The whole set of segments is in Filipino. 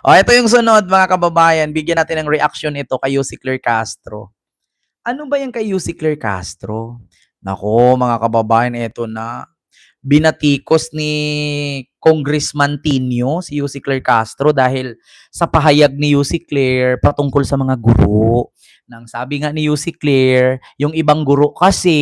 O, ito yung sunod, mga kababayan. Bigyan natin ng reaction ito kay Yussi Claire Castro. Ano ba yan kay Yussi Claire Castro? Nako, mga kababayan, ito na. Binatikos ni Congressman Tinio si Yussi Claire Castro dahil sa pahayag ni Yussi Claire patungkol sa mga guro. Nang sabi nga ni Yussi Claire, yung ibang guro kasi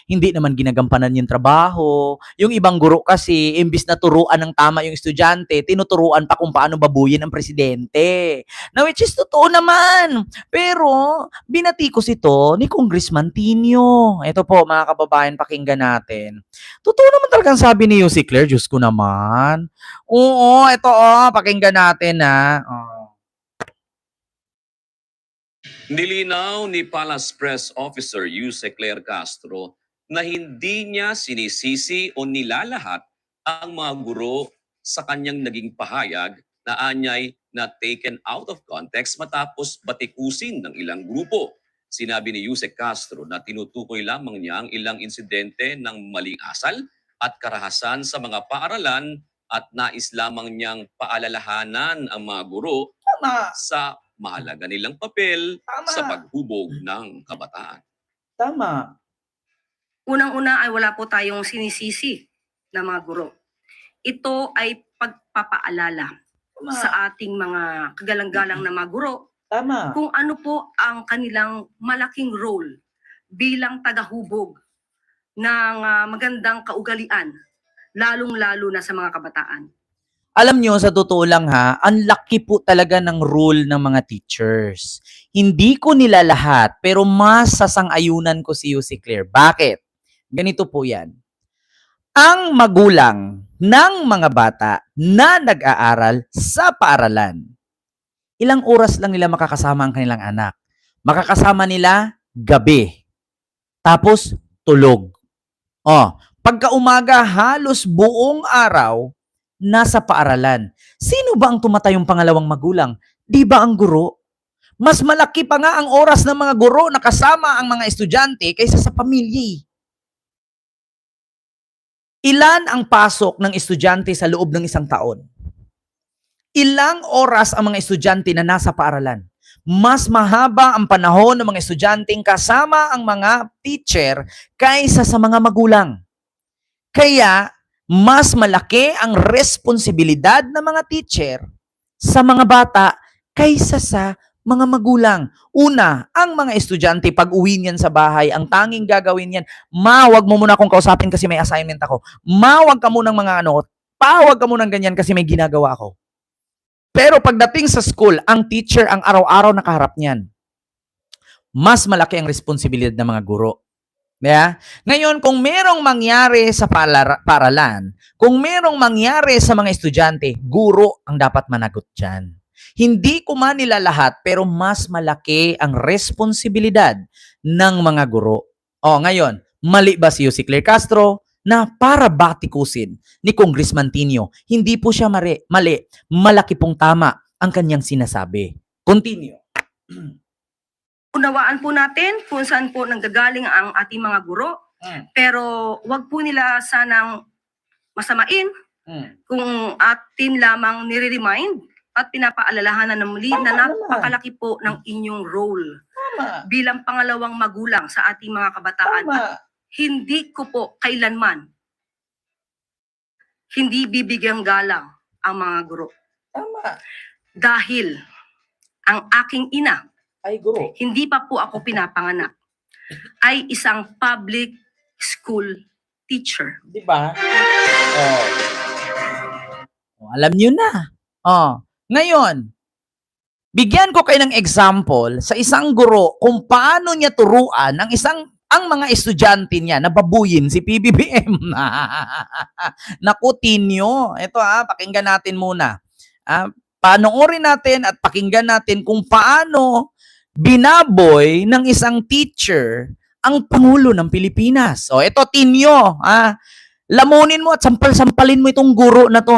hindi naman ginagampanan yung trabaho. Yung ibang guro kasi imbis na turuan ng tama yung estudyante, tinuturuan pa kung paano babuyin ang presidente. Na which is totoo naman. Pero binatikos ito ni Congressman Tinio. Ito po, mga kababayan, pakinggan natin. Totoo naman talagang sabi ni Yussi Claire, Diyos ko naman. Oo, ito pakinggan natin na. Oh. Nilinaw ni Palace Press Officer Yussi Claire Castro na hindi niya sinisisi o nilalahat ang mga guro sa kanyang naging pahayag na anyay na taken out of context matapos batikusin ng ilang grupo. Sinabi ni Yussi Castro na tinutukoy lamang niya ang ilang insidente ng maling asal at karahasan sa mga paaralan at nais lamang niyang paalalahanan ang mga guro Tama. sa mahalaga nilang papel Tama. sa paghubog ng kabataan. Tama. Unang-una ay wala po tayong sinisisi na mga guro. Ito ay pagpapaalala Tama. sa ating mga kagalang-galang na mga guro Tama. kung ano po ang kanilang malaking role bilang tagahubog ng magandang kaugalian, lalong-lalo na sa mga kabataan. Alam nyo, sa totoo lang ha, ang laki po talaga ng role ng mga teachers. Hindi ko nila lahat, pero mas sasang-ayunan ko si Yussi Claire. Bakit? Ganito po yan. Ang magulang ng mga bata na nag-aaral sa paaralan, ilang oras lang nila makakasama ang kanilang anak. Makakasama nila gabi. Tapos, tulog. Pagka umaga, halos buong araw, nasa paaralan. Sino ba ang tumatayong pangalawang magulang? Di ba ang guro? Mas malaki pa nga ang oras ng mga guro na kasama ang mga estudyante kaysa sa pamilya. Ilan ang pasok ng estudyante sa loob ng isang taon? Ilang oras ang mga estudyante na nasa paaralan? Mas mahaba ang panahon ng mga estudyanteng kasama ang mga teacher kaysa sa mga magulang. Kaya, mas malaki ang responsibilidad ng mga teacher sa mga bata kaysa sa mga magulang. Una, ang mga estudyante, pag uwi niyan sa bahay, ang tanging gagawin niyan, wag mo muna akong kausapin kasi may assignment ako. Wag ka munang mga pawag ka munang ganyan kasi may ginagawa ako. Pero pagdating sa school, ang teacher ang araw-araw nakaharap niyan. Mas malaki ang responsibilidad ng mga guro. Yeah? Ngayon, kung merong mangyari sa paaralan, kung merong mangyari sa mga estudyante, guro ang dapat managot dyan. Hindi ko man nila lahat, pero mas malaki ang responsibilidad ng mga guro. Ngayon, mali ba si Yussi Claire Castro na para batikusin ni Congressman Tinio? Hindi po siya mali. Malaki pong tama ang kanyang sinasabi. Continue. Unawaan po natin kung saan po nanggagaling ang ating mga guro, pero wag po nila sanang masamain kung atin lamang nire-remind at pinapaalalahanan na muli na napakalaki po ng inyong role bilang pangalawang magulang sa ating mga kabataan. At hindi ko po kailanman hindi bibigyang galang ang mga guro. Dahil ang aking ina, ay guro, hindi pa po ako pinapanganak, ay isang public school teacher. Di ba? Alam niyo na. Ngayon, bigyan ko kayo ng example sa isang guro kung paano niya turuan ang mga estudyante niya na babuyin si PBBM. Naku, Tinio. Ito pakinggan natin muna. Panoorin natin at pakinggan natin kung paano binaboy ng isang teacher ang Pangulo ng Pilipinas. Ito, Tinio. Lamunin mo at sampal-sampalin mo itong guro na to,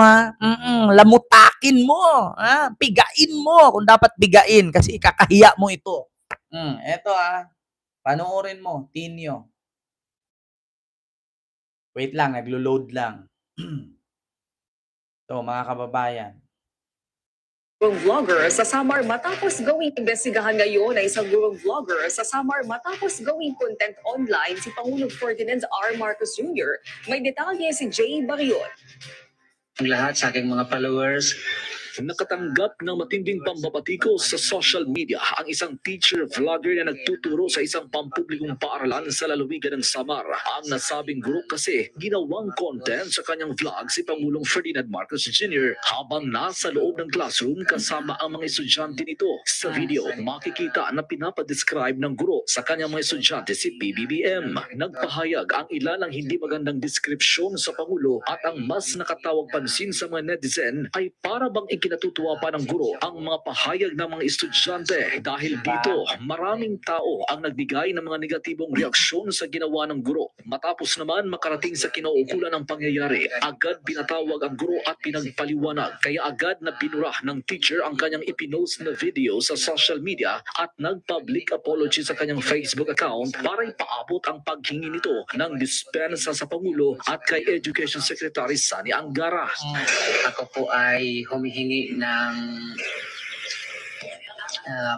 lamutakin mo, pigain mo kung dapat bigain kasi ikakahiya mo ito. Ito panoorin mo, Tinio. Wait lang, naglo-load lang. Ito, mga kababayan. gurong vlogger sa Samar matapos gawing investigahan ngayon ng isang gurong vlogger sa Samar matapos gawing content online si Pangulong Ferdinand R. Marcos Jr. May detalye si Jay Barion. Ang lahat sa aking mga followers. Nakatanggap ng matinding pambabatikos sa social media ang isang teacher vlogger na nagtuturo sa isang pampublikong paaralan sa lalawigan ng Samar. Ang nasabing guro kasi ginawang content sa kanyang vlog si Pangulong Ferdinand Marcos Jr. habang nasa loob ng classroom kasama ang mga estudyante nito. Sa video, makikita na pinapadescribe ng guro sa kanyang mga estudyante si PBBM. Nagpahayag ang ilan ng hindi magandang deskripsyon sa Pangulo at ang mas nakatawag pansin sa mga netizen ay para bang ikinatutuwa pa ng guro ang mga pahayag ng mga estudyante. Dahil dito, maraming tao ang nagbigay ng mga negatibong reaksyon sa ginawa ng guro. Matapos naman makarating sa kinaukulan ng pangyayari, agad pinatawag ang guro at pinagpaliwanag. Kaya agad na binura ng teacher ang kanyang ipinost na video sa social media at nag-public apology sa kanyang Facebook account para ipaabot ang paghingi nito ng dispensa sa Pangulo at kay Education Secretary Sani Angara. Ako po ay humihingi ng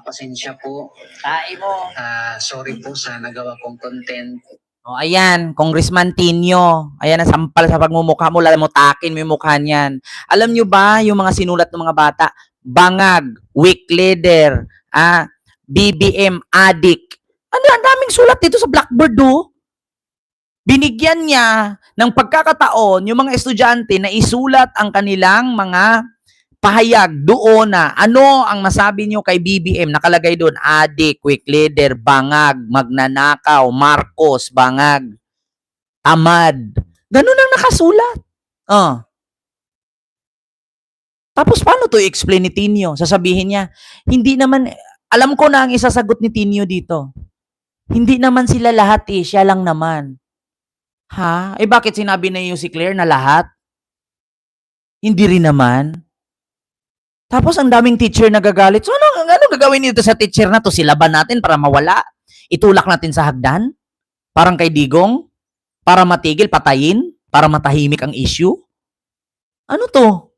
pasensya po. Tae mo. Sorry po sa nagawa kong content. O, ayan, Congressman Tinio. Ayan, nasampal sa pagmumukha mo, lamutakin mo yung mukha niyan. Alam nyo ba, yung mga sinulat ng mga bata, bangag, weak leader, BBM addict. Ano, ang daming sulat dito sa blackboard, do. Binigyan niya ng pagkakataon yung mga estudyante na isulat ang kanilang mga pahayag doon na ano ang masabi nyo kay BBM. Nakalagay doon, adik, weak leader, bangag, magnanakaw, Marcos, bangag, tamad. Ganun ang nakasulat. Tapos paano to i-explain ni Tinio? Sasabihin niya, hindi naman, alam ko na ang isasagot ni Tinio dito. Hindi naman sila lahat siya lang naman. Ha? Bakit sinabi na yung si Claire na lahat? Hindi rin naman. Tapos ang daming teacher nagagalit. So ano gagawin nito sa teacher na to? Silaban natin para mawala? Itulak natin sa hagdan? Parang kay Digong? Para matigil, patayin? Para matahimik ang issue? Ano to?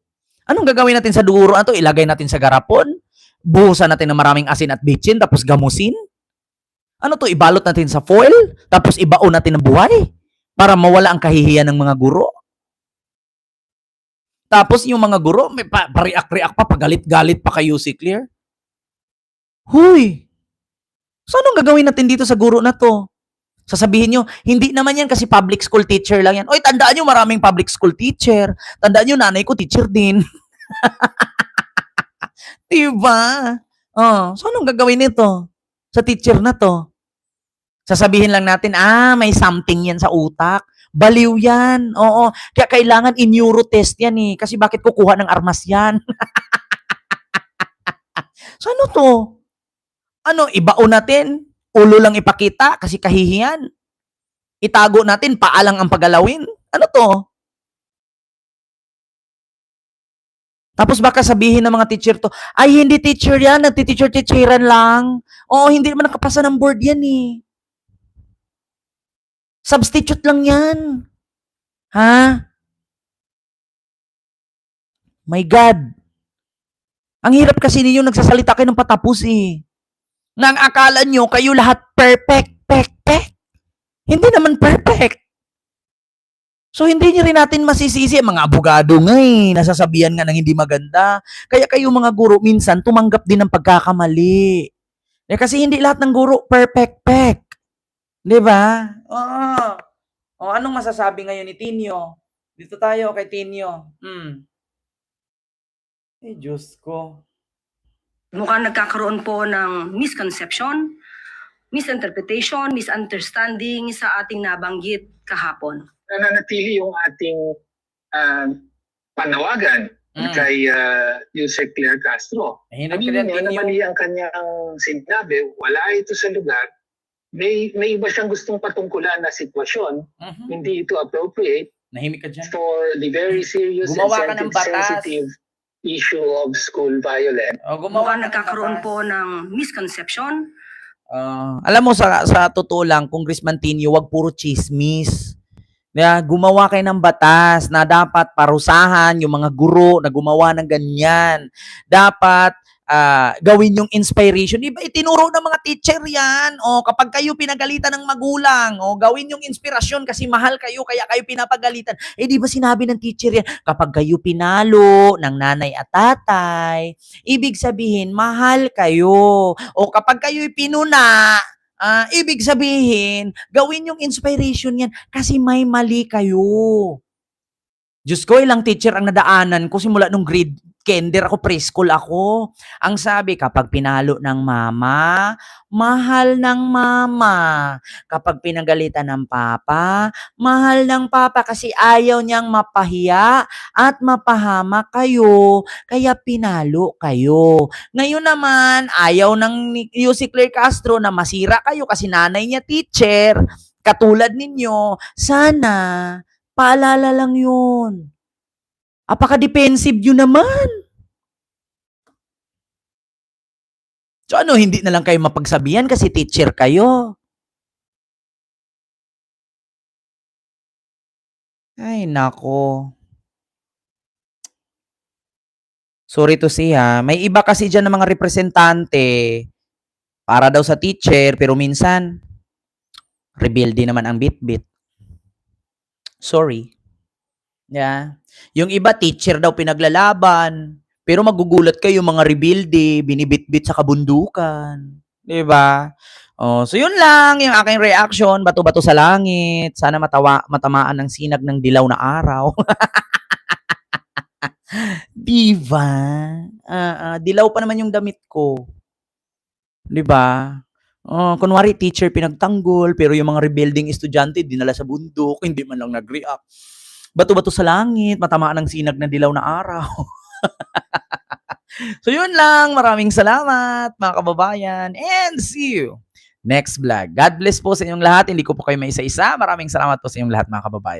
Anong gagawin natin sa duro na to? Ilagay natin sa garapon? Buhusan natin ng maraming asin at bitchin tapos gamusin? Ano to? Ibalot natin sa foil? Tapos ibaon natin ng buhay? Para mawala ang kahihiyan ng mga guro? Tapos yung mga guro, may pariak-riak pa, pagalit-galit pa kayo si Claire. Huy! So anong gagawin natin dito sa guro na to? Sasabihin nyo, hindi naman yan kasi public school teacher lang yan. Oy, tandaan nyo maraming public school teacher. Tandaan nyo, nanay ko teacher din. Diba? So anong gagawin nito sa teacher na to? Sasabihin lang natin, may something yan sa utak. Baliw yan. Oo. Kaya kailangan in-neurotest yan eh. Kasi bakit kukuha ng armas yan? So ano to? Ano, ibaon natin? Ulo lang ipakita kasi kahihiyan? Itago natin, paalang ang paggalawin? Ano to? Tapos baka sabihin ng mga teacher to, ay hindi teacher yan, nagtiteacher-teacheran lang. Oo, hindi naman nakapasa ng board yan eh. Substitute lang yan. Ha? My God. Ang hirap kasi ninyo nagsasalita kayo ng patapos eh. Nang akala nyo kayo lahat perfect. Hindi naman perfect. So hindi nyo rin natin masisisi. Mga abogado nga eh. Nasasabihan nga ng hindi maganda. Kaya kayo mga guro minsan tumanggap din ng pagkakamali. Kasi hindi lahat ng guro perfect. Di ba? Oo. Anong masasabi ngayon ni Tinio? Dito tayo kay Tinio. Diyos ko. Mukhang nagkakaroon po ng misconception, misinterpretation, misunderstanding sa ating nabanggit kahapon. Nananatili yung ating panawagan kay Yusek Claire Castro. Hinag ka na mali ang kanyang sinabi, wala ito sa lugar. May iba siyang gustong patungkulan na sitwasyon, hindi ito appropriate Nahimik ka dyan. for the very serious Gumawa ka and ng batas. sensitive issue of school violence. Mukhang nagkakaroon po ng misconception. Alam mo, sa totoo lang, Congressman Tinio, wag puro chismis. Gumawa kayo ng batas na dapat parusahan yung mga guro na gumawa ng ganyan. Dapat gawin yung inspiration. Diba, itinuro ng mga teacher yan. O, kapag kayo pinagalitan ng magulang, gawin yung inspirasyon kasi mahal kayo, kaya kayo pinapagalitan. Di ba sinabi ng teacher yan, kapag kayo pinalo ng nanay at tatay, ibig sabihin, mahal kayo. O kapag kayo'y pinuna, ibig sabihin, gawin yung inspiration yan kasi may mali kayo. Diyos ko, ilang teacher ang nadaanan ko simula nung grade kinder ako, preschool ako. Ang sabi, kapag pinalo ng mama, mahal ng mama. Kapag pinagalitan ng papa, mahal ng papa kasi ayaw niyang mapahiya at mapahama kayo, kaya pinalo kayo. Ngayon naman, ayaw ng Yusek Claire Castro na masira kayo kasi nanay niya teacher, katulad ninyo, sana, paalala lang yun. Apaka-defensive yun naman. So ano, hindi na lang kayo mapagsabihan kasi teacher kayo? Ay, nako. Sorry to say ha, may iba kasi dyan ng mga representante para daw sa teacher, pero minsan, rebelde naman ang bit-bit. Sorry. Yung iba, teacher daw pinaglalaban, pero magugulat kayo mga rebelde, binibit-bit sa kabundukan. Diba? So yun lang yung aking reaction, bato-bato sa langit. Sana matamaan ng sinag ng dilaw na araw. Diba? Dilaw pa naman yung damit ko. Diba? Kunwari, teacher pinagtanggol, pero yung mga rebelding estudyante, dinala sa bundok, hindi man lang nag-react. Bato-bato sa langit, matamaan ng sinag ng dilaw na araw. So yun lang, maraming salamat mga kababayan, and see you next vlog. God bless po sa inyong lahat, hindi ko po kayo maisa-isa. Maraming salamat po sa inyong lahat mga kababayan.